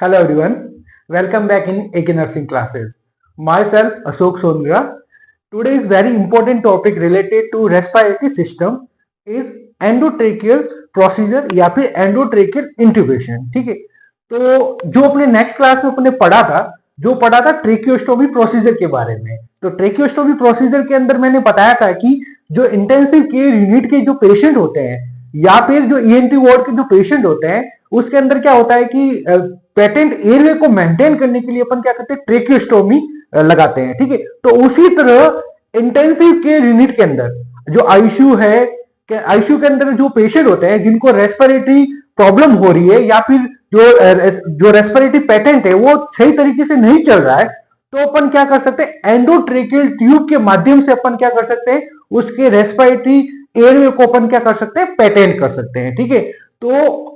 Hello everyone, welcome back in AK Nursing classes. Myself Ashok Sondra. Today's very important topic related to respiratory system is endotracheal procedure या फिर endotracheal intubation. ठीक है, तो जो अपने next class में अपने पढ़ा था ट्रेकियोस्टोमी प्रोसीजर के बारे में। तो ट्रेकियोस्टोमी प्रोसीजर के अंदर मैंने बताया था कि जो इंटेंसिव केयर यूनिट के जो पेशेंट होते हैं या फिर जो ईएनटी वार्ड के जो पेशेंट होते हैं उसके अंदर क्या होता है कि पेटेंट एयरवे को मेंटेन करने के लिए अपन क्या करते हैं ट्रेकियोस्टोमी लगाते हैं। ठीक है, तो उसी तरह इंटेंसिव केयर यूनिट के अंदर जो आईसीयू है, आईसीयू के अंदर जो पेशेंट होते हैं जिनको रेस्पिरेटरी प्रॉब्लम हो रही है या फिर जो रेस्पिरेटरी पेटेंट है वो सही तरीके से नहीं चल रहा है, तो अपन क्या कर सकते हैं एंडोट्रेकियल ट्यूब के माध्यम से अपन क्या कर सकते हैं उसके रेस्पिरेटरी एयरवे को अपन क्या कर सकते हैं पेटेंट कर सकते हैं। ठीक है, तो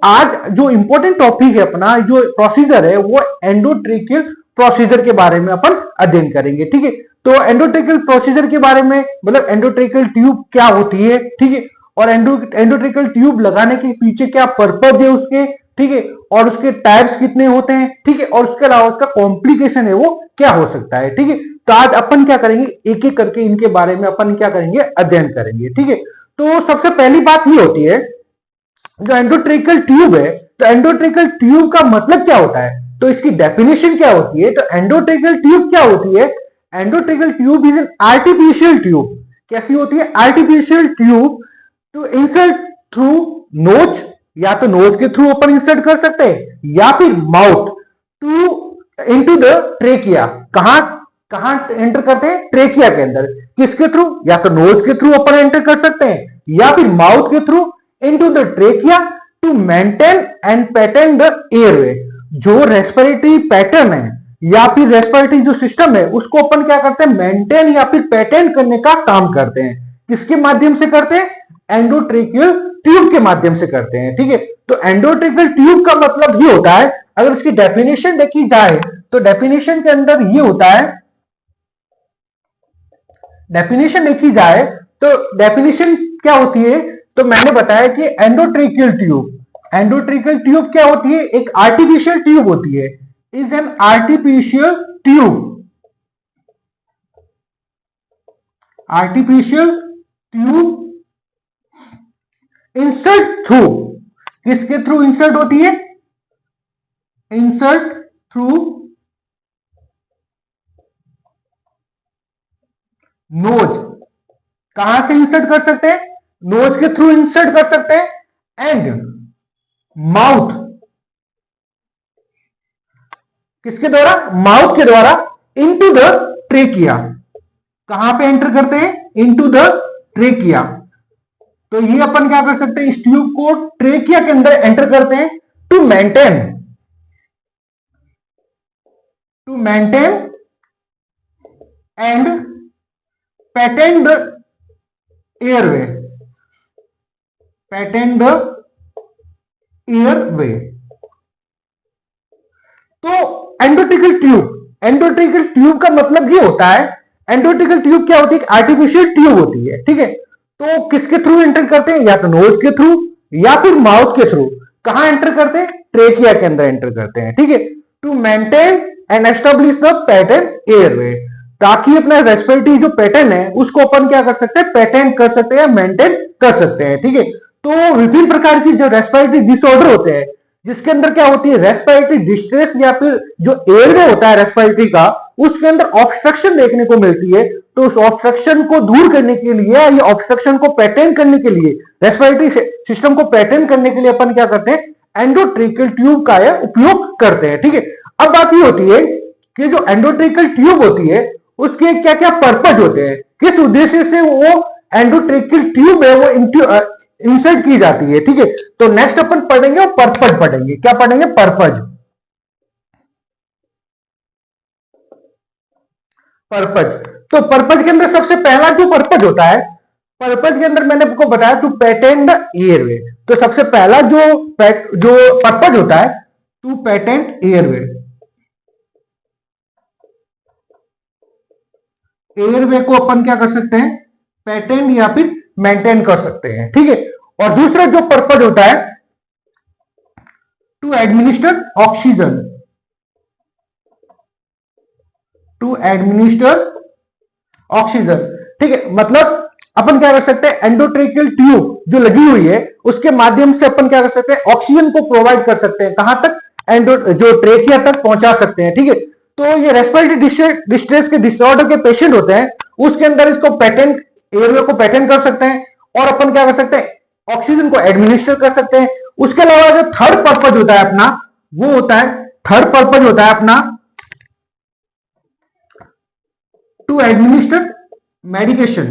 आज जो इंपॉर्टेंट टॉपिक है अपना जो प्रोसीजर है वो एंडोट्रेकियल प्रोसीजर के बारे में अपन अध्ययन करेंगे। ठीक है, तो एंडोट्रेकियल प्रोसीजर के बारे में मतलब एंडोट्रेकियल ट्यूब क्या होती है, ठीक है, और एंडोट्रेकियल ट्यूब लगाने के पीछे क्या पर्पज है उसके, ठीक है, और उसके टाइप्स कितने होते हैं, ठीक है, और उसके अलावा उसका कॉम्प्लिकेशन है वो क्या हो सकता है। ठीक है, तो आज अपन क्या करेंगे एक एक करके इनके बारे में अपन क्या करेंगे अध्ययन करेंगे। ठीक है, तो सबसे पहली बात ये होती है जो एंडोट्रेकियल ट्यूब है, तो एंडोट्रेकियल ट्यूब का मतलब क्या होता है, तो इसकी डेफिनेशन क्या होती है। तो एंडोट्रेकियल ट्यूब क्या होती है, endotracheal tube is an artificial tube. कैसी होती है, artificial tube to insert through nose, या तो नोज के थ्रू अपन इंसर्ट कर सकते हैं या फिर mouth to into the trachea. कहां कहां एंटर करते हैं, ट्रेकिया के अंदर। किसके थ्रू, या तो नोज के थ्रू अपन एंटर कर सकते हैं या फिर माउथ के through into the trachea to maintain and pattern the airway। जो रेस्पिरेटरी पैटर्न है या फिर रेस्पिरेटरी जो सिस्टम है उसको अपन क्या करते हैं मेंटेन या फिर पैटर्न करने का काम करते हैं। किसके माध्यम से करते हैं, एंडोट्रेकियल ट्यूब के माध्यम से करते हैं। ठीक है, तो एंडोट्रेकियल ट्यूब का मतलब ये होता है, अगर इसकी डेफिनेशन देखी जाए तो डेफिनेशन के अंदर ये होता है, डेफिनेशन देखी जाए तो डेफिनेशन क्या होती है, तो मैंने बताया कि एंडोट्रेकियल ट्यूब क्या होती है, एक आर्टिफिशियल ट्यूब होती है, is an artificial tube insert through, किसके थ्रू इंसर्ट होती है, इंसर्ट थ्रू नोज। कहां से इंसर्ट कर सकते हैं, नोज के थ्रू इंसर्ट कर सकते हैं, एंड माउथ, किसके द्वारा, माउथ के द्वारा, इनटू द ट्रेकिया। कहां पे एंटर करते हैं, इनटू द ट्रेकिया। तो ये अपन क्या कर सकते हैं, इस ट्यूब को ट्रेकिया के अंदर एंटर करते हैं to maintain and patent the airway, तो एंडोट्रेकियल ट्यूब का मतलब ये होता है, एंडोट्रेकियल ट्यूब क्या होती है, आर्टिफिशियल ट्यूब होती है। ठीक है, तो किसके थ्रू एंटर करते हैं, या तो नोज के थ्रू या फिर माउथ के थ्रू। कहां एंटर करते हैं, ट्रेकिया के अंदर एंटर करते हैं। ठीक है, to maintain and establish the patent airway, ताकि अपना रेस्पिरेटरी जो पैटर्न है उसको अपन क्या कर सकते हैं, पैटर्न कर सकते हैं, मेंटेन कर सकते हैं। ठीक है, तो विभिन्न प्रकार की जो रेस्पिरेटरी डिसऑर्डर होते हैं जिसके अंदर क्या होती है, रेस्पिरेटरी डिस्ट्रेस या फिर जो एयरवे होता है रेस्पिरेटरी का उसके अंदर ऑब्स्ट्रक्शन देखने को मिलती है। तो उस ऑब्स्ट्रक्शन को दूर करने के लिए या ऑब्स्ट्रक्शन को पैटर्न करने के लिए, रेस्पिरेटरी सिस्टम को पैटर्न करने के लिए अपन क्या करते हैं, एंडोट्रेकियल ट्यूब का उपयोग करते हैं। ठीक है, अब बात ये होती है कि जो एंडोट्रेकियल ट्यूब होती है उसके क्या क्या पर्पज होते हैं, किस उद्देश्य से वो एंडोट्रेकियल ट्यूब है वो इंसर्ट की जाती है। ठीक है, तो नेक्स्ट अपन पढ़ेंगे और पर्पज पढ़ेंगे। क्या पढ़ेंगे, पर्पज। तो पर्पज के अंदर सबसे पहला जो पर्पज होता है, पर्पज के अंदर मैंने आपको बताया टू पैटर्न द एयरवे। तो सबसे पहला जो पर्पज होता है टू पैटर्न एयरवे, एयरवे को अपन क्या कर सकते हैं, पैटर्न या फिर मेंटेन कर सकते हैं। ठीक है, और दूसरा जो पर्पज होता है to administer oxygen, to administer oxygen. ठीक है, मतलब अपन क्या कर सकते हैं, एंडोट्रेकियल ट्यूब जो लगी हुई है उसके माध्यम से अपन क्या कर सकते हैं, ऑक्सीजन को प्रोवाइड कर सकते हैं। कहां तक, एंडो जो ट्रेकिया तक पहुंचा सकते हैं। ठीक है, तो ये रेस्पिरेटरी डिस्ट्रेस के डिसऑर्डर के पेशेंट होते हैं, उसके अंदर इसको पेटेंट, एयरवे को पेटेंट कर सकते हैं और अपन क्या कर सकते हैं, ऑक्सीजन को एडमिनिस्टर कर सकते हैं। उसके अलावा जो थर्ड पर्पज होता है अपना, वो होता है, थर्ड पर्पज होता है अपना to administer medication,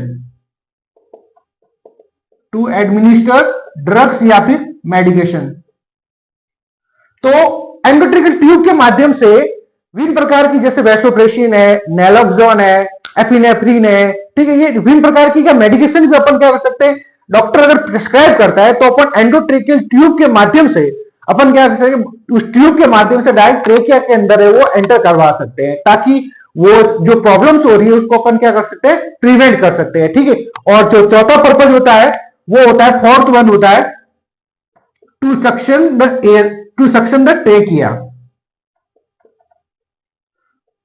to administer drugs या फिर मेडिकेशन। तो एंडोट्रेकियल ट्यूब के माध्यम से विभिन्न प्रकार की, जैसे वैसोप्रेसिन है, नैलोक्सोन है, एपिनेफ्रिन है, ठीक है, ये विभिन्न प्रकार की मेडिकेशन भी अपन क्या कर सकते हैं, डॉक्टर अगर प्रिस्क्राइब करता है तो अपन एंडोट्रेकियल ट्यूब के माध्यम से अपन क्या कर सकते हैं, उस ट्यूब के माध्यम से डायरेक्ट ट्रेकिया के अंदर है वो एंटर करवा सकते हैं, ताकि वो जो प्रॉब्लम्स हो रही है उसको अपन क्या कर सकते हैं, प्रिवेंट कर सकते हैं। ठीक है, और जो चौथा पर्पज होता है वो होता है, फोर्थ वन होता है to suction the air, to suction the trachea.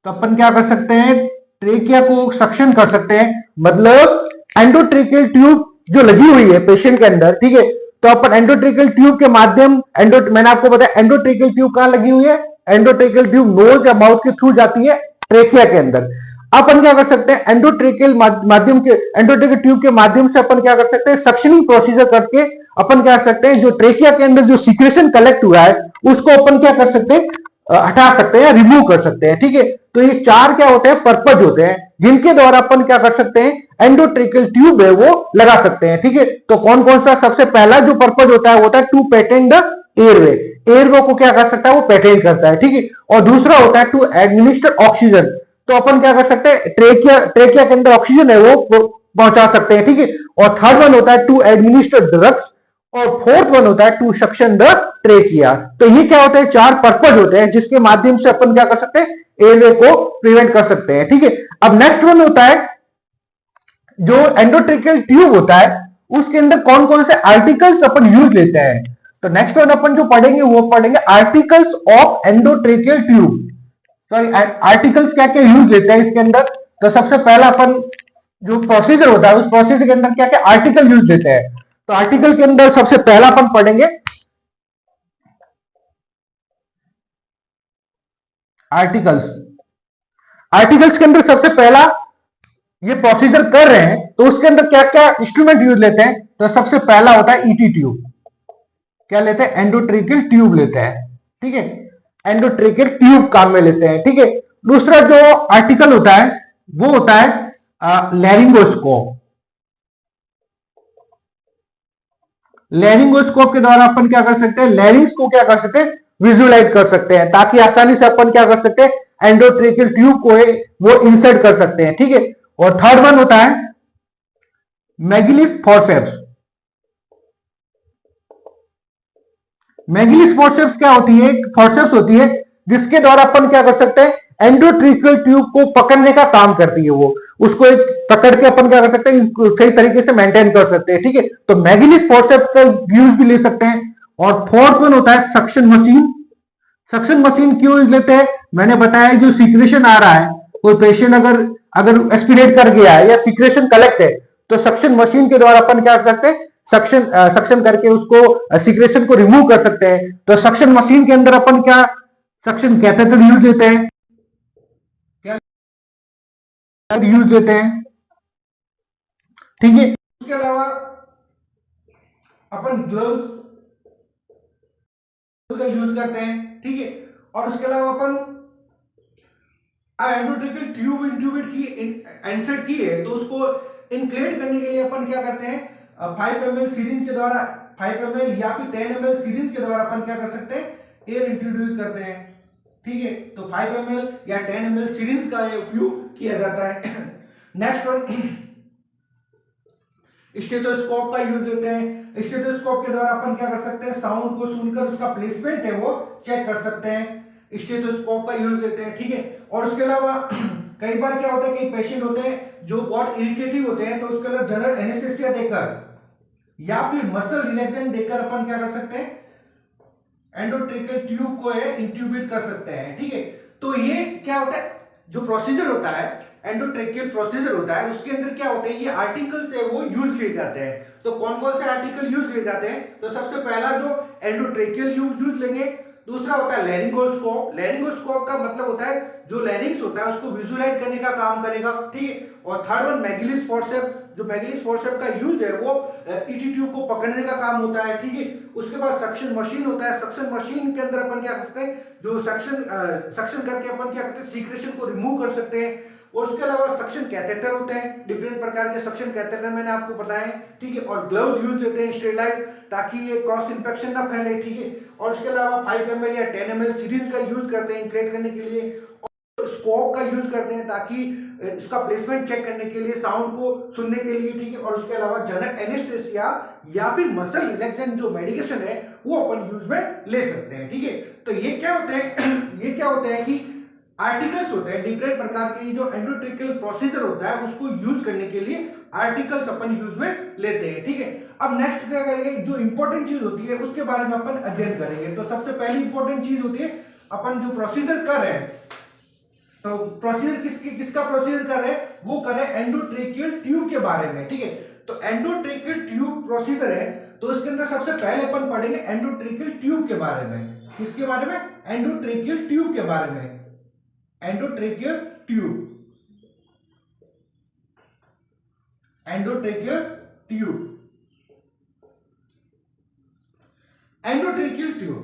तो अपन क्या कर सकते हैं, ट्रेकिया को सक्शन कर सकते हैं, मतलब एंडोट्रेकियल ट्यूब जो लगी हुई है पेशेंट के अंदर, ठीक है, तो अपन एंडोट्रेकियल ट्यूब के माध्यम, मैंने आपको बताया एंडोट्रेकियल ट्यूब कहां लगी हुई है, एंडोट्रेकियल ट्यूब नोज या माउथ के थ्रू जाती है ट्रेकिया के अंदर। अपन क्या कर सकते हैं, एंडोट्रेकियल माध्यम के, एंडोट्रेकियल ट्यूब के माध्यम से अपन क्या कर सकते हैं, सक्शनिंग प्रोसीजर करके अपन क्या कर सकते हैं, जो ट्रेकिया के अंदर जो सीक्रेशन कलेक्ट हुआ है उसको अपन क्या कर सकते हैं, हटा सकते हैं, रिमूव कर सकते हैं। ठीक है, तो ये चार क्या होते हैं, पर्पज होते हैं जिनके द्वारा अपन क्या कर सकते हैं, एंडोट्रेकियल ट्यूब है वो लगा सकते हैं। ठीक है, तो कौन कौन सा, सबसे पहला जो पर्पज होता है वो होता है to patent the airway, airway को क्या कर सकता है, वो पेटेंट करता है। ठीक है, और दूसरा होता है टू एडमिनिस्टर ऑक्सीजन, तो अपन क्या कर सकते हैं, ट्रेकिया, ट्रेकिया के अंदर ऑक्सीजन है वो पहुंचा सकते हैं। ठीक है, और थर्ड वन होता है टू एडमिनिस्टर ड्रग्स, और फोर्थ वन होता है टू सक्शन द ट्रेकिया। तो ये क्या होते हैं, चार पर्पज होते हैं जिसके माध्यम से अपन क्या कर सकते हैं, एयरवे को प्रिवेंट कर सकते हैं। ठीक है, अब नेक्स्ट वन होता है, जो एंडोट्रेकियल ट्यूब होता है उसके अंदर कौन कौन से आर्टिकल्स अपन यूज लेते हैं। तो नेक्स्ट वन अपन जो पढ़ेंगे वो पढ़ेंगे articles of endotracheal tube. Sorry, articles क्या क्या यूज लेते हैं इसके अंदर। तो सबसे पहला अपन जो प्रोसीजर होता है उस प्रोसीजर के अंदर क्या क्या आर्टिकल यूज लेते हैं। तो आर्टिकल के अंदर सबसे पहला अपन पढ़ेंगे आर्टिकल्स। आर्टिकल्स के अंदर सबसे पहला ये प्रोसीजर कर रहे हैं तो उसके अंदर क्या क्या इंस्ट्रूमेंट यूज लेते हैं। तो सबसे पहला होता है ईटी ट्यूब, क्या लेते हैं, एंडोट्रेकियल ट्यूब लेते हैं। ठीक है, एंडोट्रेकियल ट्यूब काम में लेते हैं। ठीक है, दूसरा जो आर्टिकल होता है वो होता है लैरिंगोस्कोप। लैरिंगोस्कोप के द्वारा अपन क्या कर सकते हैं, लैरिंग्स को क्या कर सकते हैं, विजुअलाइज कर सकते हैं, ताकि आसानी से अपन क्या कर सकते हैं, एंडोट्रेकियल ट्यूब को वो इंसर्ट कर सकते हैं। ठीक है, और थर्ड वन होता है मैगिलिस फॉरसेप्स। मैगिलिस फॉरसेप्स क्या होती है, फॉरसेप्स होती है जिसके द्वारा अपन क्या कर सकते हैं, एंडोट्रेकियल ट्यूब को पकड़ने का काम करती है। वो उसको एक पकड़ के अपन क्या कर सकते हैं, सही तरीके से मेंटेन कर सकते हैं। ठीक है, तो मैगिलिस फॉरसेप्स का यूज भी ले सकते हैं। और फोर्थ वन होता है सक्शन मशीन। सक्शन मशीन क्यों यूज लेते हैं, मैंने बताया जो सीक्रेशन आ रहा है, कोई पेशेंट अगर अगर एस्पिरेट कर गया है या सीक्रेशन कलेक्ट है तो सक्शन मशीन के द्वारा अपन क्या कर सकते हैं, सक्शन सक्शन करके उसको सीक्रेशन को रिमूव कर सकते हैं। तो सक्शन मशीन के अंदर अपन क्या सक्शन कैथेटर यूज लेते हैं, क्या यूज लेते हैं। ठीक है, उसके अलावा अपन ग्लव्स का यूज करते हैं। ठीक है, और उसके अलावा अपन एंडोट्रेकियल ट्यूब इंट्यूबेट की इंसर्ट की है तो उसको इन्फ्लेट करने के लिए अपन क्या करते हैं, 5 ml सीरिंज के द्वारा, 5 ml या फिर 10 ml सीरिंज के द्वारा अपन क्या कर सकते हैं, एयर इंट्रोड्यूस करते हैं। ठीक है, तो 5 ml या 10 ml सीरिंज का उपयोग किया जाता है। नेक्स्ट वन स्टेथोस्कोप का यूज लेते हैं। स्टेथोस्कोप के द्वारा अपन क्या कर सकते हैं, साउंड को सुनकर उसका प्लेसमेंट है वो चेक कर सकते हैं, स्टेथोस्कोप का यूज लेते हैं। ठीक है, और उसके अलावा कई बार क्या होता है, कई पेशेंट होते हैं जो बहुत इरिटेटिव होते हैं तो उसके लिए जनरल एनेस्थेसिया देकर या फिर मसल रिलैक्सेंट देकर अपन क्या कर सकते हैं, एंडोट्रेकियल ट्यूब को इंट्यूबेट कर सकते हैं। ठीक है, तो ये क्या होता है, जो प्रोसीजर होता है, एंडोट्रेकियल प्रोसीजर होता है, उसके अंदर क्या होते हैं, ये आर्टिकल्स है वो यूज लिए जाते हैं। तो कौन कौन से आर्टिकल यूज लिए जाते हैं? तो सबसे पहला जो एंडोट्रेकियल यूज लेंगे, दूसरा होता है लैरिंगोस्कोप। लैरिंगोस्कोप का मतलब होता है जो लैरिंग्स होता है उसको विजुलाइज करने का काम करेगा, ठीक है। और थर्ड वन मैगलिस फॉर्सेप्स, जो मैगलिस फॉर्सेप्स का यूज है वो ईटी ट्यूब को पकड़ने का काम होता है, ठीक है। उसके बाद सक्शन मशीन होता है। सक्शन मशीन के अंदर अपन क्या करते हैं, जो सक्शन करके अपन क्या करते हैं, सीक्रेशन को रिमूव कर सकते हैं। और उसके अलावा सक्शन कैथेटर होते हैं, डिफरेंट प्रकार के सक्शन कैथेटर मैंने आपको बताए, ठीक है। और ग्लव्स यूज लेते हैं स्टेरिलाइज, ताकि ये क्रॉस इंफेक्शन ना फैले, ठीक है। और उसके अलावा 5 ml या 10 ml सीरीज का यूज करते हैं इनक्रेट करने के लिए। और स्कोप का यूज करते हैं ताकि इसका प्लेसमेंट चेक करने के लिए, साउंड को सुनने के लिए, ठीक है। और उसके अलावा जनरल एनेस्थेसिया या फिर मसल रिलैक्सेशन जो मेडिकेशन है वो अपन यूज में ले सकते हैं, ठीक है। तो ये क्या होते हैं ये क्या होते हैं कि आर्टिकल्स होते हैं डिफरेंट प्रकार के। जो एंडोट्रेकियल प्रोसीजर होता है उसको यूज करने के लिए आर्टिकल्स अपन यूज में लेते हैं, ठीक है। अब नेक्स्ट क्या करेंगे, जो इंपॉर्टेंट चीज होती है उसके बारे में अपन अध्ययन करेंगे। तो सबसे पहली इंपॉर्टेंट चीज होती है, अपन जो प्रोसीजर कर रहे हैं, तो प्रोसीजर किसका प्रोसीजर कर रहे हैं, वो कर रहे हैं एंडोट्रेकियल ट्यूब के बारे में, ठीक है। तो एंडोट्रेकियल ट्यूब प्रोसीजर है, तो इसके अंदर सबसे पहले अपन पढ़ेंगे एंडोट्रेकियल ट्यूब के बारे में। किसके बारे में? एंडोट्रेकियल ट्यूब के बारे में। Endotracheal tube, endotracheal tube, endotracheal tube.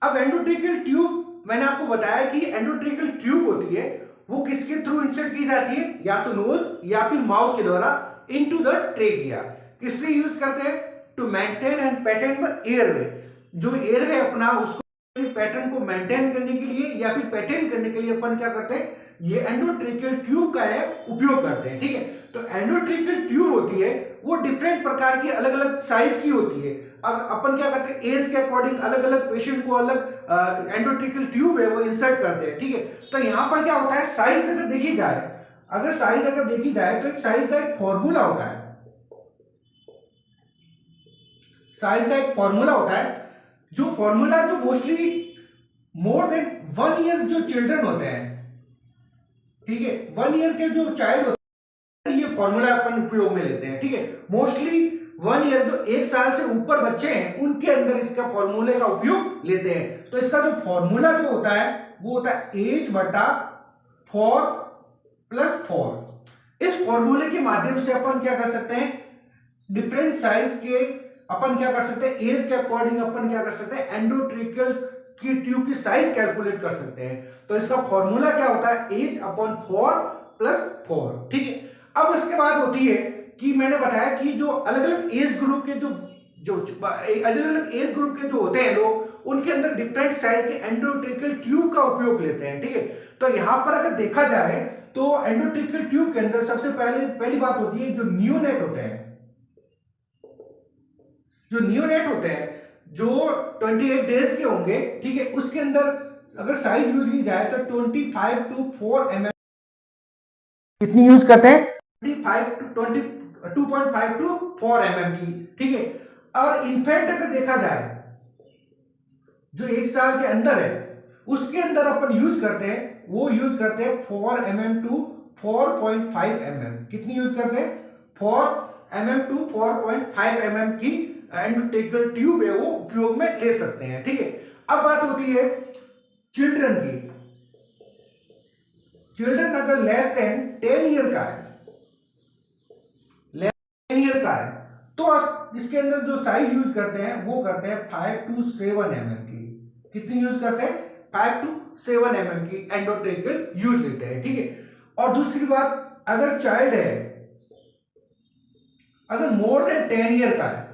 अब एंडोट्रेकियल ट्यूब मैंने आपको बताया कि एंडोट्रेकियल ट्यूब होती है वो किसके थ्रू इंसर्ट की जाती है, या तो नोज या फिर माउथ के द्वारा इनटू द ट्रेकिया। किस लिए यूज करते हैं? To maintain and patent the airway. जो एयरवे अपना उसको पैटर्न को मेंटेन करने के लिए या फिर पैटर्न करने के लिए अपन क्या करते हैं, ये एंडोट्रेकियल ट्यूब का है उपयोग करते हैं, ठीक है। तो एंडोट्रेकियल ट्यूब होती है वो डिफरेंट प्रकार की अलग अलग साइज की होती है। अब अपन क्या करते हैं, एज के अकॉर्डिंग अलग अलग पेशेंट को अलग एंडोट्रेकियल ट्यूब है वो इंसर्ट करते हैं, ठीक है। तो यहां पर क्या होता है, साइज अगर देखी जाए, तो एक साइज का एक फॉर्मूला होता है। साइज का एक फॉर्मूला होता है, जो फॉर्मूला जो मोस्टली मोर देन 1 ईयर जो चिल्ड्रन होते हैं, ठीक है, 1 ईयर के जो चाइल्ड होते हैं, ये फॉर्मूला अपन उपयोग में लेते हैं, ठीक है। मोस्टली 1 ईयर जो 1 साल से ऊपर बच्चे हैं उनके अंदर इसका फॉर्मूले का उपयोग लेते हैं। तो इसका जो फॉर्मूला जो होता है वो होता है एज बटा 4 प्लस 4। इस फॉर्मूले के माध्यम से अपन क्या कर सकते हैं, डिफरेंट साइज के अपन क्या कर सकते हैं, एज के अकॉर्डिंग अपन क्या कर सकते हैं, एंडोट्रेकियल की ट्यूब की साइज कैलकुलेट कर सकते हैं। तो इसका फॉर्मूला क्या होता है, एज अपॉन 4 प्लस 4, ठीक है। अब इसके बाद होती है कि मैंने बताया कि जो अलग अलग एज ग्रुप के जो अलग अलग एज ग्रुप के जो होते हैं लोग, उनके अंदर डिफरेंट साइज के एंडोट्रेकियल ट्यूब का उपयोग लेते हैं, ठीक है। तो यहां पर अगर देखा जाए तो एंडोट्रेकियल ट्यूब के अंदर सबसे पहली बात होती है जो नियोनेट होते हैं। जो नियोनेट होते हैं जो 28 डेज के होंगे, ठीक है, उसके अंदर अगर साइज यूज की जाए तो 25 to 4 mm कितनी यूज करते हैं, 2.5 to 4 mm की, ठीक है। और इनफैक्ट अगर देखा जाए जो 1 साल के अंदर है उसके अंदर अपन यूज करते हैं, वो यूज करते हैं 4 mm to 4.5 mm। कितनी यूज करते हैं, 4 mm to 4.5 mm की एंडोट्रेकियल ट्यूब है वो उपयोग में ले सकते हैं, ठीक है। अब बात होती है चिल्ड्रन की। चिल्ड्रन अगर लेस देन 10 ईयर का है, लेस 10 ईयर का है, तो इसके अंदर जो साइज यूज करते हैं वो करते हैं 5 to 7 mm की। कितनी यूज करते हैं, 5 to 7 mm की एंडोट्रेकियल यूज लेते हैं, ठीक है। और दूसरी बात, अगर चाइल्ड है, अगर मोर देन 10 ईयर का है,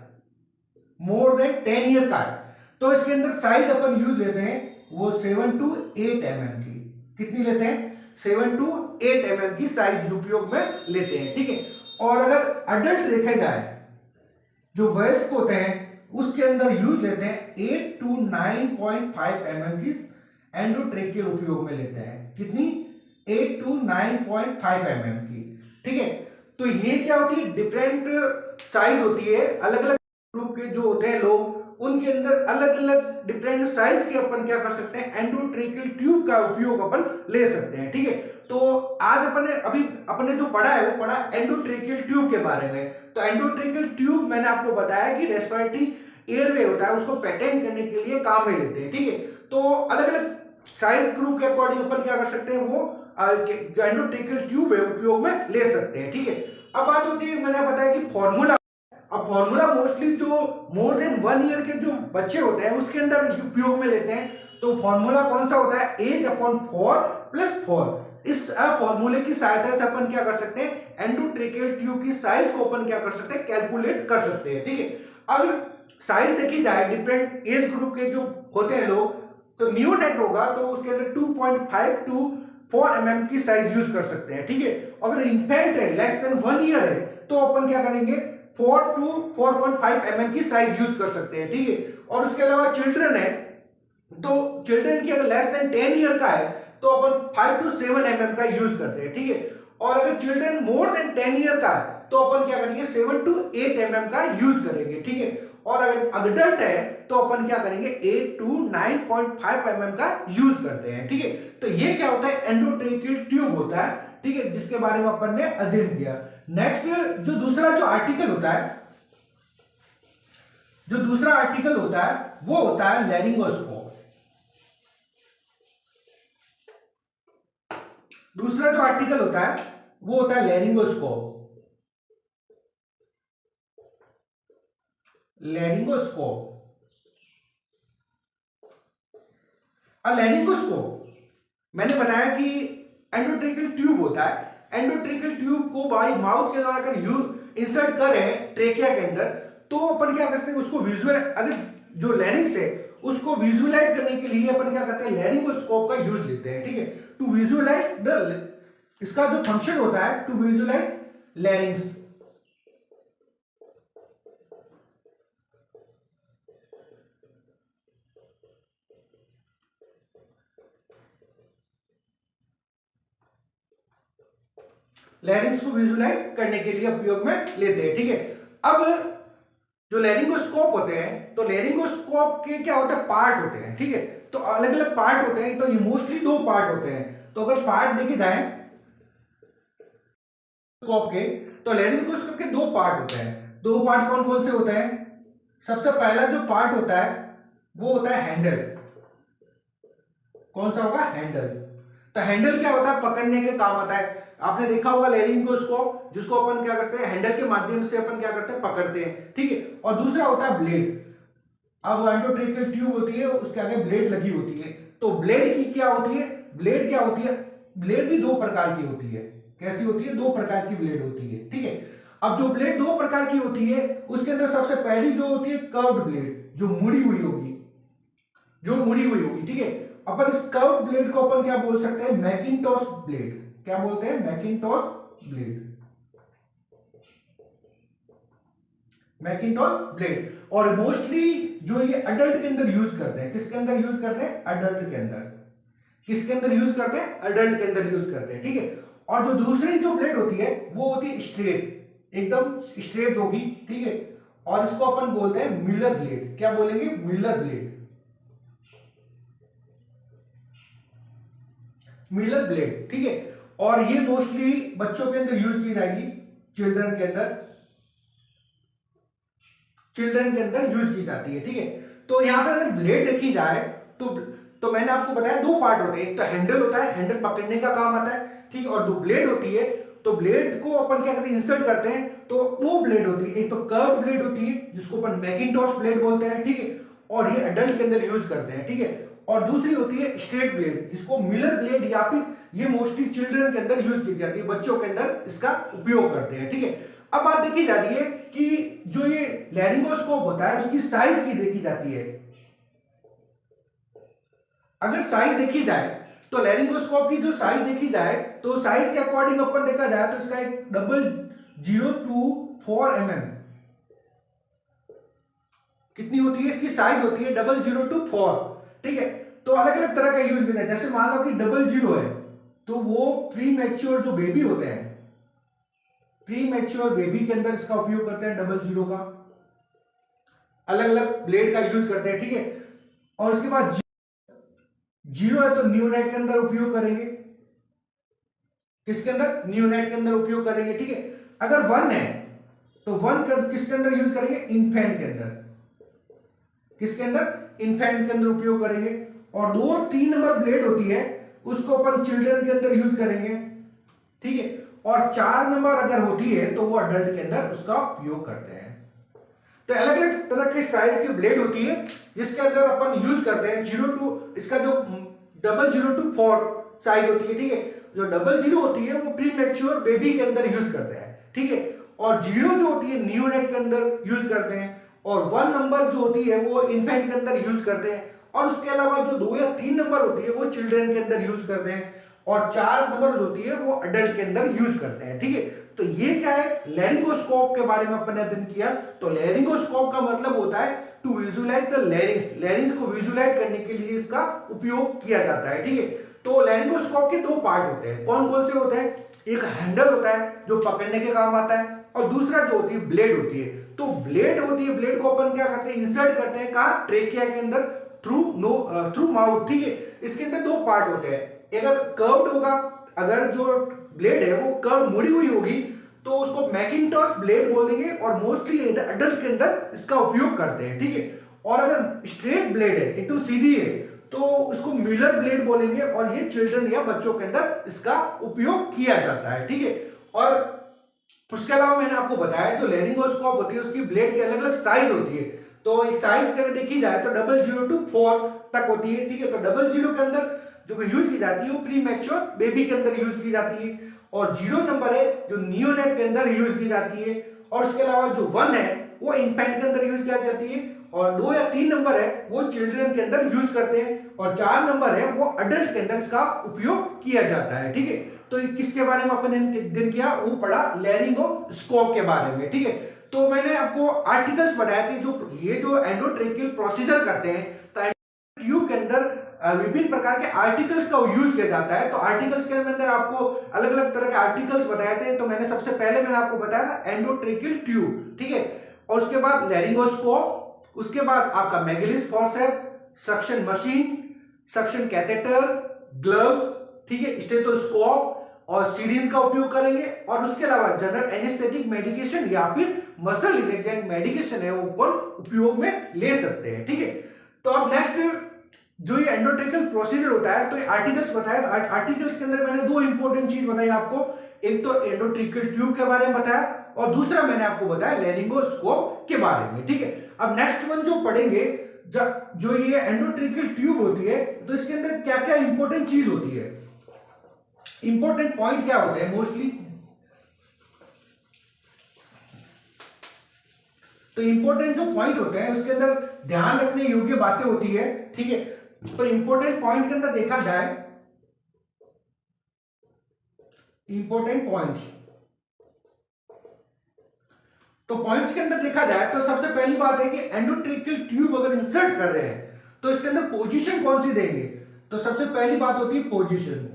मोर देन 10 ईयर का है, तो इसके अंदर साइज अपन यूज लेते हैं वो 7 to 8 mm की। कितनी लेते हैं, 7 to 8 mm की साइज उपयोग में लेते हैं, ठीक है। और अगर अडल्ट देखे जाए, जो वयस्क होते हैं, उसके अंदर यूज लेते हैं 8 to 9.5 mm की एंडोट्रेकियल उपयोग में लेते हैं। कितनी, 8 to 9.5 mm की, ठीक है। तो ये क्या होती है, डिफरेंट साइज होती है, अलग अलग ग्रुप के जो होते हैं लोग उनके अंदर अलग अलग डिफरेंट साइज के अपन क्या कर सकते हैं, एंडोट्रेकियल ट्यूब का उपयोग अपन ले सकते हैं। ठीक है, तो आज अपने जो पढ़ा है वो पढ़ा एंडोट्रेकियल ट्यूब के बारे में। तो एंडोट्रेकियल ट्यूब मैंने आपको बताया कि रेस्पिरेटरी एयरवे होता है, उसको पेटेंट करने के लिए काम में लेते हैं। ठीक है, तो अलग अलग साइज ग्रुप के अकॉर्डिंग अपन क्या कर सकते हैं, वो जो एंडोट्रेकियल ट्यूब है उपयोग में ले सकते हैं। ठीक है, अब बात होती है, मैंने बताया कि फॉर्मूला। अब फॉर्मूला मोस्टली जो मोर देन 1 ईयर के जो बच्चे होते हैं उसके अंदर उपयोग में लेते हैं। तो फॉर्मूला कौन सा होता है, 8/4 + 4। इस फॉर्मूले की सहायता से अपन क्या कर सकते हैं, एंडोट्रेकियल ट्यूब की साइज को अपन क्या कर सकते हैं, कैलकुलेट कर सकते हैं। ठीक है, अगर साइज देखी जाए डिफरेंट एज ग्रुप के जो होते हैं लोग, तो न्यूनेट होगा तो उसके अंदर 2.5 to 4 mm की साइज यूज कर सकते हैं। ठीक है, अगर इन्फेंट है लेस देन 1 ईयर है तो अपन क्या करेंगे, 4 to 4.5 mm की साइज यूज कर सकते हैं। ठीक है, और उसके अलावा चिल्ड्रन है तो चिल्ड्रन की अगर लेस देन 10 ईयर का है तो अपन 5 to 7 mm का यूज करते हैं। ठीक है, और अगर चिल्ड्रन मोर देन 10 ईयर का है तो अपन क्या करेंगे, 7 to 8 mm का यूज करेंगे। ठीक है, और अगर अडल्ट है तो अपन क्या करेंगे, 8 to 9.5 mm का यूज करते हैं। ठीक है, तो ये क्या होता है, एंडोट्रेकियल ट्यूब होता है। ठीक है, जिसके बारे में अपन ने अध्ययन किया। नेक्स्ट जो दूसरा आर्टिकल होता है, वो होता है लैरिंगोस्कोप। दूसरा जो आर्टिकल होता है वो होता है लैरिंगोस्कोप। मैंने बताया कि एंडोट्रेकियल ट्यूब होता है। एंडोट्रेकियल ट्यूब को बाई माउथ के द्वारा अगर इंसर्ट करें ट्रेकिया के अंदर तो अपन क्या करते हैं, उसको विजुअल, अगर जो लैरिंग्स है उसको विजुअलाइज करने के लिए अपन क्या करते हैं, लैरिंगोस्कोप का यूज लेते हैं। ठीक है, टू विजुअलाइज द, इसका जो फंक्शन होता है टू विजुअलाइज लैरिंग्स। लैरिंग्स को विजुअलाइज करने के लिए उपयोग में लेते हैं। ठीक है, अब जो लैरिंगोस्कोप होते हैं, तो लैरिंगोस्कोप के क्या होते हैं, पार्ट होते हैं। ठीक है, तो अलग अलग पार्ट होते हैं, तो ये मोस्टली 2 पार्ट होते हैं। तो अगर पार्ट देखे जाए स्कोप के, तो लैरिंगोस्कोप के 2 पार्ट होते हैं। 2 पार्ट कौन कौन से होते हैं, सबसे पहला जो पार्ट होता है वो होता है हैंडल। कौन सा होगा, हैंडल। तो हैंडल क्या होता है, पकड़ने के काम आता है। आपने देखा होगा लैरिंगोस्कोप, जिसको अपन क्या करते हैं, हैंडल के माध्यम से अपन क्या करते हैं, पकड़ते हैं। ठीक है, और दूसरा होता है ब्लेड। अब एंडोट्रेकियल ट्यूब होती है, उसके आगे ब्लेड लगी होती है। तो ब्लेड की क्या होती है, ब्लेड क्या होती है, ब्लेड भी 2 प्रकार की होती है। कैसी होती है, 2 प्रकार की ब्लेड होती है। ठीक है, अब जो ब्लेड 2 प्रकार की होती है उसके अंदर सबसे पहली जो होती है कर्व्ड ब्लेड, जो मुड़ी हुई होगी, ठीक है। अपन इस कर्व्ड ब्लेड को अपन क्या बोल सकते हैं, मैकिंटॉश ब्लेड। क्या बोलते हैं, मैकिंटॉश ब्लेड। और मोस्टली जो ये अडल्ट के अंदर यूज करते हैं, किसके अंदर यूज करते हैं, अडल्ट के अंदर। किसके अंदर यूज करते हैं, अडल्ट के अंदर यूज करते हैं। ठीक है, और जो दूसरी जो ब्लेड होती है वो होती है स्ट्रेट, एकदम स्ट्रेट होगी। ठीक है, और इसको अपन बोलते हैं मिलर ब्लेड। क्या बोलेंगे, मिलर ब्लेड। ठीक है, और ये मोस्टली बच्चों के अंदर यूज की जाएगी, चिल्ड्रन के अंदर यूज की जाती है। ठीक है, तो यहां पर अगर ब्लेड देखी जाए तो मैंने आपको बताया 2 पार्ट होते हैं। एक तो हैंडल होता है, हैंडल पकड़ने का काम आता है। ठीक है, और 2 ब्लेड होती है, तो ब्लेड को अपन क्या करते हैं, इंसर्ट करते हैं। तो 2 ब्लेड होती है, एक तो कर्व ब्लेड होती है जिसको अपन मैकिंटॉश ब्लेड बोलते हैं। ठीक है, और ये अडल्ट के अंदर यूज करते हैं। ठीक है, और दूसरी होती है स्ट्रेट ब्लेड, जिसको मिलर ब्लेड, या फिर ये मोस्टली चिल्ड्रन के अंदर यूज की जाती है, बच्चों के अंदर इसका उपयोग करते हैं। ठीक है, अब बात देखी जाती है कि जो ये लैरिंगोस्कोप होता है उसकी साइज की देखी जाती है। अगर साइज देखी जाए तो लैरिंगोस्कोप की जो साइज देखी जाए तो साइज के अकॉर्डिंग अपन देखा जाए तो इसका एक 0.024 mm कितनी होती है, इसकी साइज होती है 0.024। ठीक है, तो अलग अलग तरह का यूज करना है। जैसे मान लो कि 00 है तो वो प्री मैच्योर जो बेबी होते हैं, प्री मैच्योर बेबी के अंदर इसका उपयोग करते हैं 00 का। अलग अलग ब्लेड का यूज करते हैं, ठीक है। और उसके बाद जीरो है तो नियोनेट के अंदर उपयोग करेंगे, किसके अंदर, नियोनेट के अंदर उपयोग करेंगे, ठीक है। अगर वन है तो वन किसके अंदर यूज करेंगे, इन्फेंट के अंदर, किसके अंदर, इन्फेंट के अंदर उपयोग करेंगे। और 2 3 नंबर ब्लेड होती है उसको अपन चिल्ड्रन के अंदर यूज करेंगे, ठीक है। और 4 नंबर अगर होती है तो वो अडल्ट के अंदर उसका उपयोग करते हैं। तो अलग अलग तरह के साइज की ब्लेड होती है जिसके अंदर अपन यूज करते हैं। 0 टू, इसका जो 00 to 4 साइज होती है, ठीक है। जो 00 होती है वो प्री मैच्योर बेबी के अंदर यूज करते हैं, ठीक है। और 0 जो होती है नियोनेट के अंदर यूज करते हैं। और 1 नंबर जो होती है वो इन्फेंट के अंदर यूज करते हैं। और उसके अलावा जो 2 या 3 नंबर होती है वो चिल्ड्रन के अंदर यूज करते हैं। और 4 नंबर जो होती है वो अडल्ट के अंदर यूज करते हैं, ठीक है। तो ये क्या है, लैरिंगोस्कोप के बारे में अपन ने अध्ययन किया। तो लैरिंगोस्कोप का मतलब होता है to visualise the larynx, larynx को विजुलाइज करने के लिए इसका उपयोग किया जाता है, ठीक है। तो लैरिंगोस्कोप के 2 पार्ट होते हैं, कौन कौन से होते हैं, एक हैंडल होता है जो पकड़ने के काम आता है, और दूसरा जो होती है ब्लेड होती है। तो ब्लेड होती है, ब्लेड को अपन क्या करते हैं, इंसर्ट करते हैं कहां, ट्रेकिया के अंदर, थ्रू माउथ, ठीक है। इसके अंदर 2 पार्ट होते हैं, अगर कर्व्ड होगा, अगर जो ब्लेड है वो कर्व मुड़ी हुई होगी तो उसको मैकिंटॉश ब्लेड बोल देंगे, और मोस्टली अडल्ट के अंदर इसका उपयोग करते हैं, ठीक है। और अगर स्ट्रेट ब्लेड है, एकदम सीधी है, तो इसको म्यूलर ब्लेड बोलेंगे, और ये चिल्ड्रन या बच्चों के अंदर इसका उपयोग किया जाता है, ठीक है। और उसके अलावा मैंने आपको बताया जो लैरिंगोस्कोप होती है उसकी ब्लेड की अलग अलग साइज होती है। तो साइज अगर देखी जाए तो 00 to 4 तक होती है, ठीक है। तो 00 के अंदर जो यूज की जाती है वो प्री मैच्योर बेबी के अंदर यूज की जाती है। और 0 नंबर है जो नियोनेट के अंदर यूज की जाती है। और उसके अलावा जो 1 है वो इन्फेंट के अंदर यूज की जाती है। और 2 या 3 नंबर है वो चिल्ड्रन के अंदर यूज करते हैं। और 4 नंबर है वो अडल्ट के अंदर इसका उपयोग किया जाता है, ठीक है। तो किसके बारे में अपन ने दिन किया, वो पढ़ा लैरिंगोस्कोप के बारे में, ठीक है। तो मैंने आपको आर्टिकल्स बताए थे, जो ये जो एंडोट्रेकियल प्रोसीजर करते हैं, तो ट्यूब के अंदर विभिन्न प्रकार के आर्टिकल्स का यूज किया जाता है। तो आर्टिकल्स के अंदर आपको अलग अलग तरह के आर्टिकल्स बताए थे। तो मैंने सबसे पहले मैंने आपको बताया था एंडोट्रेकियल ट्यूब, ठीक है। और उसके बाद लैरिंगोस्कोप, उसके बाद आपका Magill's forceps, suction machine, suction catheter, gloves, ठीक है, स्टेथोस्कोप और सीरीज का उपयोग करेंगे। और उसके अलावा जनरल एनेस्थेटिक मेडिकेशन या फिर मसल रिलैक्सेंट मेडिकेशन है वो उपयोग में ले सकते हैं, ठीक है। तो अब नेक्स्ट जो ये एंडोट्रेकियल प्रोसीजर होता है, तो ये आर्टिकल्स बताया। आर्टिकल्स के अंदर मैंने 2 इंपॉर्टेंट चीज बताई आपको, एक तो एंडोट्रेकियल ट्यूब के बारे में बताया, और दूसरा मैंने आपको बताया लैरिंगोस्कोप के बारे में, ठीक है। अब नेक्स्ट वन जो पढ़ेंगे, जो ये एंडोट्रेकियल ट्यूब होती है, तो इसके अंदर क्या क्या इंपॉर्टेंट चीज होती है, इंपॉर्टेंट पॉइंट क्या होते हैं मोस्टली। तो इंपॉर्टेंट जो पॉइंट होते हैं उसके अंदर ध्यान रखने योग्य बातें होती है, ठीक है। तो इंपॉर्टेंट पॉइंट के अंदर देखा जाए, इंपॉर्टेंट पॉइंट्स, तो पॉइंट्स के अंदर देखा जाए तो सबसे पहली बात है कि एंडोट्रेकियल ट्यूब अगर इंसर्ट कर रहे हैं तो इसके अंदर पोजीशन कौन सी देंगे। तो सबसे पहली बात होती है पोजीशन।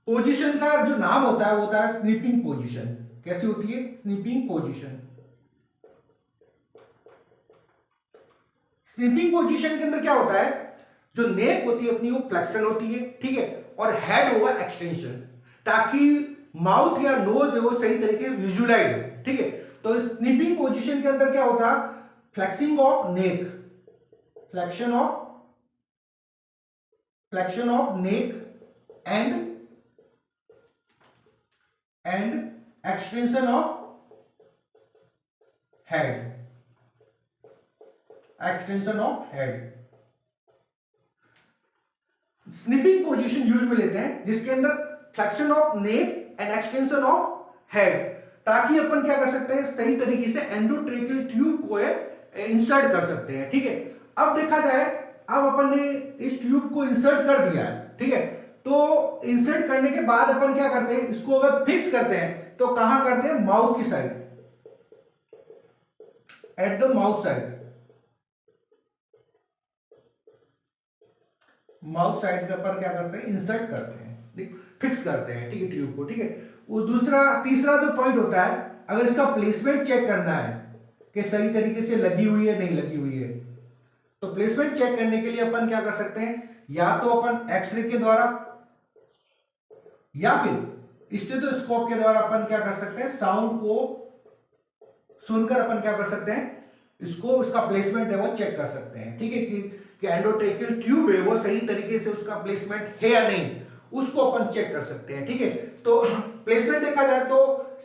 पोजीशन का जो नाम होता है वो होता है स्नीपिंग पोजीशन। कैसी होती है, स्नीपिंग पोजीशन। स्नीपिंग पोजीशन के अंदर क्या होता है, जो नेक होती है अपनी वो फ्लेक्शन होती है, ठीक है, और हेड होगा एक्सटेंशन, ताकि माउथ या नोज वो सही तरीके से विजुलाइज हो, ठीक है। तो स्नीपिंग पोजीशन के अंदर क्या होता है, flexing of neck, flexion of neck and extension of head, extension of head. Snipping position use में लेते हैं जिसके अंदर flexion of neck and extension of head, ताकि अपन क्या कर सकते हैं, सही तरीके से एंडोट्रेकियल ट्यूब को इंसर्ट कर सकते हैं, ठीक है। अब देखा जाए, अब अपन ने इस ट्यूब को इंसर्ट कर दिया है, ठीक है। तो इंसर्ट करने के बाद अपन क्या करते हैं, इसको अगर फिक्स करते हैं तो कहां करते हैं, माउथ की side, at the mouth side, mouth side के ऊपर क्या करते हैं, इंसर्ट करते हैं, फिक्स करते हैं, ठीक है, ट्यूब को, ठीक है। वो तीसरा जो पॉइंट होता है अगर इसका प्लेसमेंट चेक करना है कि सही तरीके से लगी हुई है नहीं लगी हुई है, तो प्लेसमेंट चेक करने के लिए अपन क्या कर सकते हैं, या तो अपन एक्सरे के द्वारा या फिर स्टेथोस्कोप के द्वारा अपन क्या कर सकते हैं, साउंड को सुनकर अपन क्या कर सकते हैं, इसको इसका प्लेसमेंट है वो चेक कर सकते हैं। ठीक है कि एंडोट्रेकियल ट्यूब है वो सही तरीके से उसका प्लेसमेंट है या नहीं, उसको अपन चेक कर सकते हैं। ठीक है, तो प्लेसमेंट देखा जाए तो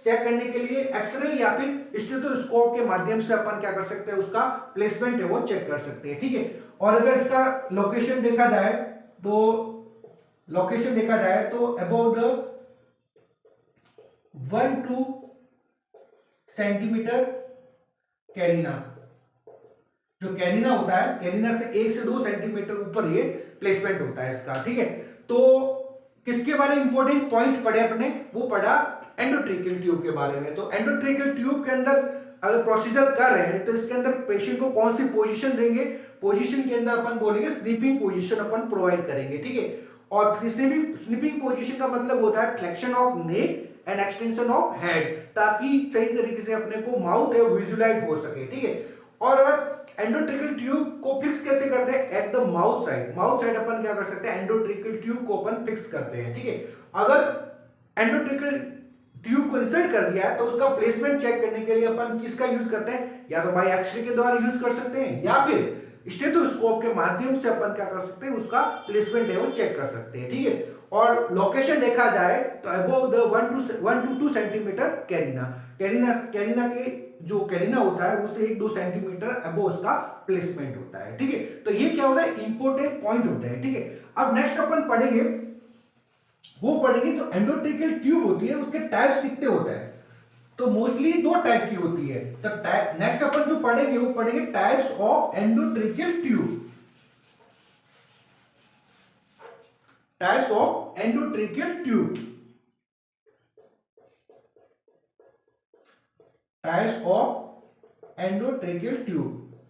चेक करने के लिए एक्सरे या फिर स्टेथोस्कोप के माध्यम से अपन क्या कर सकते हैं, उसका प्लेसमेंट है वो चेक कर सकते हैं। ठीक है, और अगर इसका लोकेशन देखा जाए तो अबाउट द 1-2 सेंटीमीटर कैरिना, जो कैरिना होता है, कैरिना से 1 से 2 सेंटीमीटर ऊपर ये प्लेसमेंट होता है इसका। ठीक है, तो किसके बारे में इंपॉर्टेंट पॉइंट पढ़े अपने, वो पढ़ा एंडोट्रेकियल ट्यूब के बारे में। तो एंडोट्रेकियल ट्यूब के अंदर अगर प्रोसीजर कर रहे हैं तो इसके अंदर पेशेंट को कौन सी पोजीशन देंगे, पोजीशन के अंदर अपन बोलेंगे स्लीपिंग पोजीशन अपन प्रोवाइड करेंगे। ठीक है, और स्लीपिंग पोजीशन का मतलब होता है flexion of neck and extension of head, ताकि सही तरीके से अपने को माउथ है विजुलाइज हो सके। ठीक है, और अगर एंडोट्रेकियल ट्यूब को फिक्स कैसे करते हैं, एट द माउथ साइड अपन क्या कर सकते हैं, एंडोट्रेकियल ट्यूब को अपन फिक्स करते हैं। ठीक है, अगर एंडोट्रेकियल ट्यूब को इंसर्ट कर दिया है तो उसका प्लेसमेंट चेक करने के लिए अपन किसका यूज करते हैं, या तो बाय एक्सरे के द्वारा यूज कर सकते हैं या फिर स्टेथोस्कोप के माध्यम से अपन क्या कर सकते हैं, उसका प्लेसमेंट है वो चेक कर सकते हैं। ठीक है, और लोकेशन देखा जाए तो above the 1 to 2 centimetre carina के जो कैरिना होता है उससे 1-2 सेंटीमीटर अबव उसका प्लेसमेंट होता है। ठीक है, तो ये क्या होता है, इंपॉर्टेंट पॉइंट होता है। ठीक है, अब नेक्स्ट अपन पढ़ेंगे जो एंडोट्रेकियल ट्यूब होती है उसके टाइप्स कितने होते हैं, तो मोस्टली 2 टाइप की होती है। तो नेक्स्ट अपन जो पढ़ेंगे वो पढ़ेंगे types of endotracheal tube. Types of endotracheal tube, types of endotracheal tube.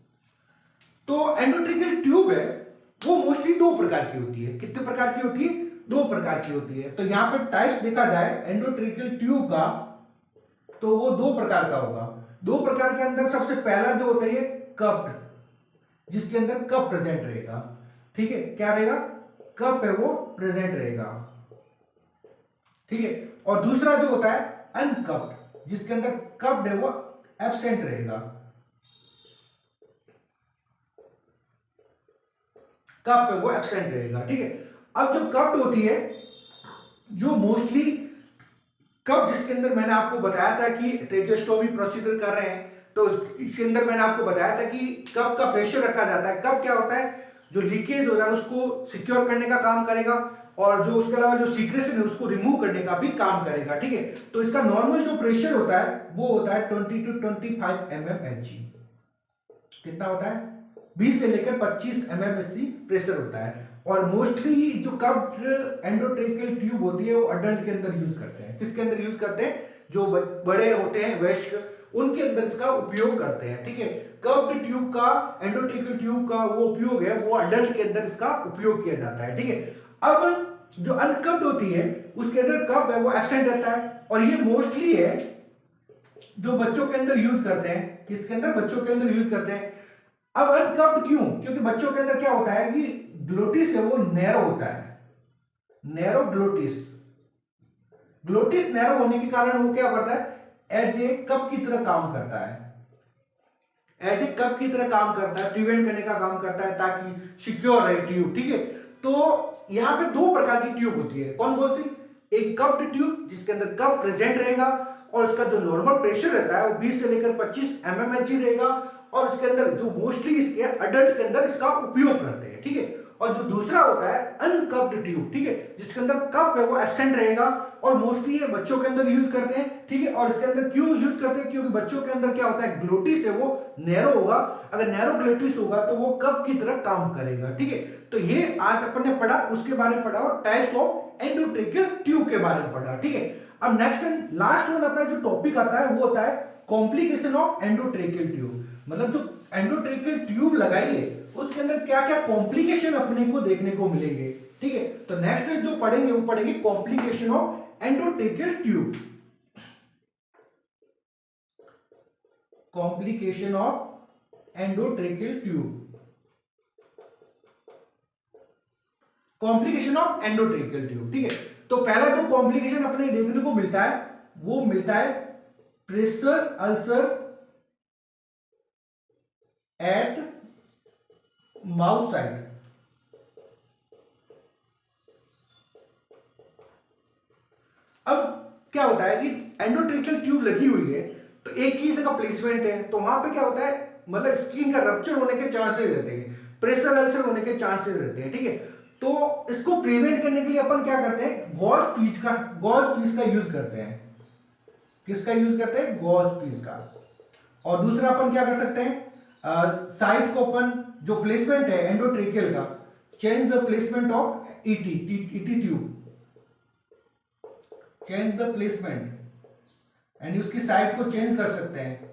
तो एंडोट्रेकियल ट्यूब है वो मोस्टली 2 प्रकार की होती है। कितने प्रकार की होती है, 2 प्रकार की होती है। तो यहां पे टाइप्स देखा जाए एंडोट्रेकियल ट्यूब का तो वो 2 प्रकार का होगा। 2 प्रकार के अंदर सबसे पहला जो होता है कप्ड, जिसके अंदर कप प्रेजेंट रहेगा। ठीक है, क्या रहेगा, कप है वो प्रेजेंट रहेगा। ठीक है, और दूसरा जो होता है अनकप्ड, जिसके अंदर कप्ड है वो एब्सेंट रहेगा। कप है वो एब्सेंट रहेगा। ठीक है, अब जो कप्ड होती है, जो मोस्टली कप जिसके अंदर मैंने आपको बताया था कि ट्रेकियोस्टोमी प्रोसीजर कर रहे हैं तो इसके अंदर मैंने आपको बताया था कि कप का प्रेशर रखा जाता है। कप क्या होता है, जो लीकेज हो रहा है उसको सिक्योर करने का काम करेगा और जो उसके अलावा जो सीक्रेशन है उसको रिमूव करने का भी काम करेगा। ठीक है, तो इसका नॉर्मल जो प्रेशर होता है वो होता है 20 to 25 mmHg। कितना होता है, 20 से लेकर 25 mmHg प्रेशर होता है। और मोस्टली जो कप्ड एंडोट्रेकियल ट्यूब होती है वो अडल्ट के अंदर यूज करते हैं। किसके अंदर यूज करते हैं, जो बड़े होते हैं वयस्क, उनके अंदर इसका उपयोग करते हैं। ठीक है, कप्ड ट्यूब का, एंडोट्रेकियल ट्यूब का वो उपयोग है वो अडल्ट के अंदर इसका उपयोग किया जाता है। ठीक है, अब जो अनकप्ड होती है उसके अंदर कप है वो एब्सेंट रहता है और ये मोस्टली है जो बच्चों के अंदर यूज करते हैं। किसके अंदर, बच्चों के अंदर यूज करते हैं। अब अनकप्ड क्यों, क्योंकि बच्चों के अंदर क्या होता है कि ग्लोटिस है वो नैरो होता है, नैरो ग्लोटिस। ग्लोटिस नैरो होने के कारण वो क्या करता है, एज ए कप की तरह काम करता है, एज ए कप की तरह काम करता है, प्रिवेंट करने का काम करता है ताकि सिक्योर रहे ट्यूब। ठीक है, तो यहां पे 2 प्रकार की ट्यूब होती है। कौन कौन सी, एक कप्ड ट्यूब जिसके अंदर कप प्रेजेंट रहेगा और उसका जो नॉर्मल प्रेशर रहता है वो 20 से लेकर 25 mmHg रहेगा और इसके अंदर जो मोस्टली इसके अडल्ट के अंदर इसका उपयोग करते हैं। ठीक है, और जो दूसरा होता है अनकप्ड ट्यूब। ठीक है, जिसके अंदर कप है वो एब्सेंट रहेगा और मोस्टली ये बच्चों के अंदर यूज करते हैं। ठीक है, और इसके अंदर क्यों यूज करते हैं, क्योंकि बच्चों के अंदर क्या होता है, ग्लोटिस है वो नैरो होगा। अगर नैरो ग्लोटिस होगा तो वो कप की तरह काम करेगा। ठीक है, तो ये आज अपन ने पढ़ा, उसके बारे में पढ़ा और टाइप ऑफ एंडोट्रेकियल ट्यूब के बारे में पढ़ा। ठीक है, अब नेक्स्ट एंड लास्ट वन अपना जो टॉपिक आता है वो होता है कॉम्प्लिकेशन ऑफ एंडोट्रेकियल ट्यूब। मतलब जो एंडोट्रेकियल ट्यूब लगाई है उसके अंदर क्या क्या कॉम्प्लिकेशन अपने को देखने को मिलेंगे। ठीक है, तो नेक्स्ट जो पढ़ेंगे वो पढ़ेंगे complication of endotracheal tube. Complication of endotracheal tube, complication of endotracheal tube. ठीक है, तो पहला जो कॉम्प्लिकेशन अपने देखने को मिलता है वो मिलता है pressure ulcer at mouth side. अब क्या होता है कि एंडोट्रेकियल ट्यूब लगी हुई है तो एक ही जगह प्लेसमेंट है, तो वहां पे क्या होता है, मतलब स्किन का रप्चर होने के चांसेस रहते हैं, प्रेशर अल्सर होने के चांसेस रहते हैं। ठीक है, तो इसको प्रिवेंट करने के लिए अपन क्या करते हैं, गॉज पीस का यूज करते हैं। किसका यूज करते हैं, गॉज पीस का। और दूसरा अपन क्या कर सकते हैं, साइड को अपन जो प्लेसमेंट है एंडोट्रेकियल का, change the placement of ET tube, change the placement, यानी उसकी साइड को चेंज कर सकते हैं।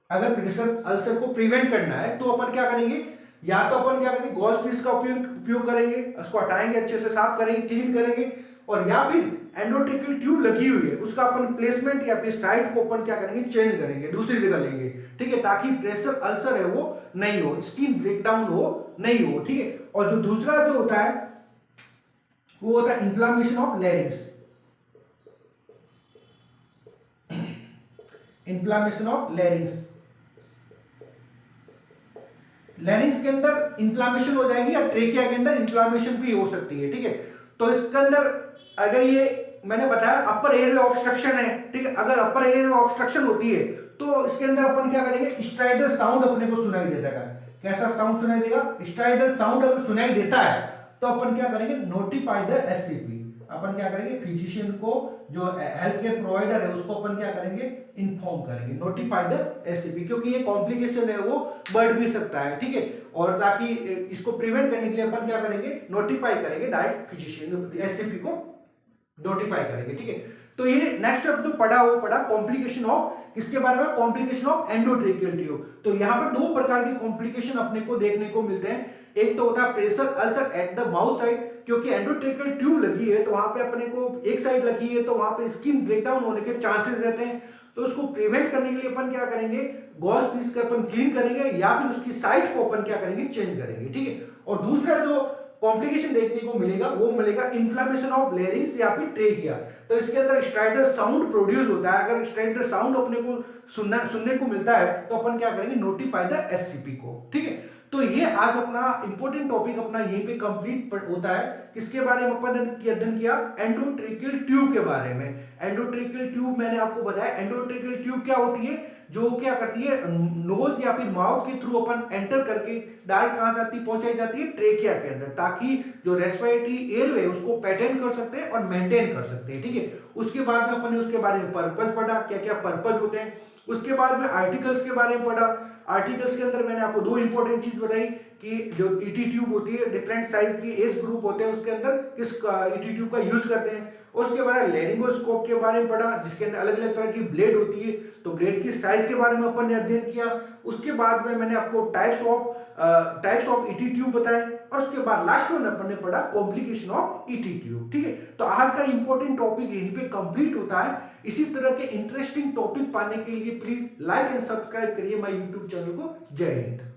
अगर प्रेशर अल्सर को प्रिवेंट करना है तो अपन क्या करेंगे, या तो अपन क्या करेंगे, गॉज पीस का उपयोग करेंगे, उसको हटाएंगे, अच्छे से साफ करेंगे, क्लीन करेंगे, और या फिर एंडोट्रेकियल ट्यूब लगी हुई है उसका अपन प्लेसमेंट या फिर साइड को अपन क्या करेंगे, चेंज करेंगे, दूसरी जगह लेंगे। ठीक है, ताकि प्रेशर अल्सर है वो नहीं हो, स्किन ब्रेकडाउन हो नहीं हो। ठीक है, और जो दूसरा जो होता है वो होता है inflammation of larynx, inflammation of larynx. Larynx के अंदर इंफ्लामेशन हो जाएगी या ट्रेकिया के अंदर इंफ्लामेशन भी हो सकती है। ठीक है, तो इसके अंदर अगर ये मैंने बताया अपर एयरवे ऑब्स्ट्रक्शन है, ठीक है, अगर अपर एयरवे ऑब्स्ट्रक्शन होती है तो इसके अंदर अपन क्या करेंगे, स्ट्राइडर साउंड अपने को सुनाई देता है। कैसा साउंड सुनाई देगा, स्ट्राइडर साउंड अगर सुनाई देता है तो अपन क्या करेंगे, नोटिफाई द एससीपी, अपन क्या करेंगे, फिजिशियन को, जो हेल्थ केयर प्रोवाइडर है उसको अपन क्या करेंगे, इन्फॉर्म करेंगे, नोटिफाई द एससीपी, क्योंकि ये कॉम्प्लिकेशन है वो बढ़ भी सकता है। ठीक है, और ताकि इसको प्रिवेंट करने के लिए अपन क्या करेंगे, नोटिफाई करेंगे, डायरेक्ट फिजिशियन एससीपी को नोटिफाई करेंगे। ठीक है, तो ये नेक्स्ट स्टेप जो पढ़ा वो पढ़ा कॉम्प्लिकेशन ऑफ, किसके बारे में, कॉम्प्लिकेशन ऑफ एंडोट्रेकियल ट्यूब। तो यहाँ पर दो प्रकार के कॉम्प्लिकेशन अपने को देखने को मिलते हैं। एक तो होता है pressure ulcer at the mouth side, क्योंकि एंडोट्रेकियल ट्यूब लगी है तो वहां पे अपने को एक साइड लगी है तो वहां पे स्किन ब्रेकडाउन होने के चांसेस रहते हैं। तो उसको प्रिवेंट करने के लिए अपन क्या करेंगे, गॉज पीस का अपन क्लीन करेंगे या फिर उसकी साइड को अपन क्या करेंगे, चेंज करेंगे। ठीक है, और दूसरा जो कॉम्प्लिकेशन देखने को मिलेगा वो मिलेगा इन्फ्लामेशन ऑफ लैरिंक्स या फिर ट्रेकिया। तो इसके अंदर स्ट्राइडर साउंड प्रोड्यूस होता है, अगर स्ट्राइडर साउंड अपने को सुनने को मिलता है तो अपन क्या करेंगे, नोटिफाई द एससीपी को। ठीक है, तो ये आज अपना इंपॉर्टेंट टॉपिक अपना यहीं पे कंप्लीट होता है। किसके बारे में अपन अध्ययन किया, एंडोट्रेकियल ट्यूब के बारे में। एंडोट्रेकियल ट्यूब मैंने आपको बताया, एंडोट्रेकियल ट्यूब क्या होती है, जो क्या करती है, नोज या फिर माउथ के थ्रू अपन एंटर करके डायरेक्ट कहां जाती, पहुंचाई जाती है, ट्रेकिया के अंदर, ताकि जो रेस्पिरेटरी एयरवे उसको पैटर्न कर सकते हैं और मेंटेन कर सकते हैं। ठीक है, उसके बाद में अपन ने उसके बारे में पर्पस पढ़ा, क्या क्या पर्पस होते हैं। उसके बाद में आर्टिकल्स के बारे में पढ़ा। आर्टिकल्स के अंदर मैंने आपको दो इंपॉर्टेंट चीज बताई कि जो ईटी ट्यूब होती है, डिफरेंट साइज की एज ग्रुप होते हैं, उसके अंदर किस ईटी ट्यूब का यूज करते हैं। और उसके बाद लेरिंगोस्कोप के बारे में पढ़ा, जिसके अंदर अलग अलग तरह की ब्लेड होती है, तो ब्लेड की साइज के बारे में अपन ने अध्ययन किया। उसके बाद में मैंने आपको टाइप्स ऑफ ईटी ट्यूब बताए, और उसके बाद लास्ट में अपन ने पढ़ा कॉम्प्लिकेशन ऑफ ईटी ट्यूब। ठीक है, तो आज का इंपॉर्टेंट टॉपिक यहीं पे कंप्लीट होता है। इसी तरह के इंटरेस्टिंग टॉपिक पाने के लिए प्लीज लाइक एंड सब्सक्राइब करिए माय यूट्यूब चैनल को। जय हिंद।